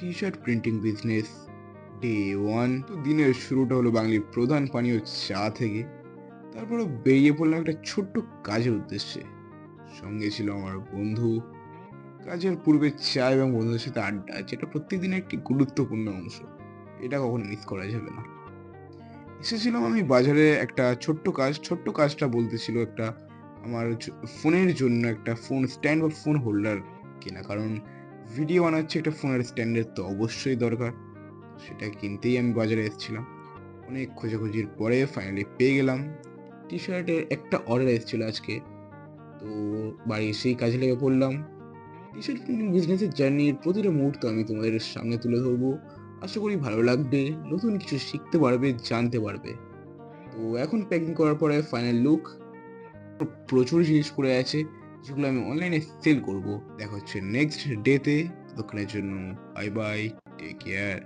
T shirt printing business day one. তো দিনের শুরুটা হলো বাঙালির প্রধান পানীয় চা থেকে। তারপরে বেরিয়ে পড়লাম একটা ছোট্ট কাজের উদ্দেশ্যে। সঙ্গে ছিল আমার বন্ধু। কাজের পূর্বে চা এবং বন্ধুদের সাথে আড্ডা, যেটা প্রত্যেকদিনের একটি গুরুত্বপূর্ণ অংশ। এটা কখনো মিস করা যাবে না। এসেছিলাম আমি বাজারে একটা ছোট্ট কাজটা বলতে ছিল একটা আমার ফোনের জন্য একটা ফোন স্ট্যান্ড বা ফোন হোল্ডার কেনা। কারণ ভিডিও বানাচ্ছি, একটা ফোনের স্ট্যান্ডের তো অবশ্যই দরকার। সেটা কিনতেই আমি বাজারে এসেছিলাম। অনেক খোঁজাখুঁজির পরে ফাইনালি পেয়ে গেলাম। টি শার্টের একটা অর্ডার এসেছিল আজকে। তো বাড়ি এসেই কাজে লেগে পড়লাম। টি শার্ট প্রিন্টিং বিজনেসের জার্নির প্রতিটা মুহূর্ত আমি তোমাদের সামনে তুলে ধরবো। আশা করি ভালো লাগবে, নতুন কিছু শিখতে পারবে, জানতে পারবে। তো এখন প্যাকিং করার পরে ফাইনাল লুক। প্রচুর জিনিস পড়ে আছে, যেগুলো আমি অনলাইনে সেল করব। দেখা হচ্ছে নেক্সট ডেতে। ততক্ষণের জন্য বাই বাই, টেক কেয়ার।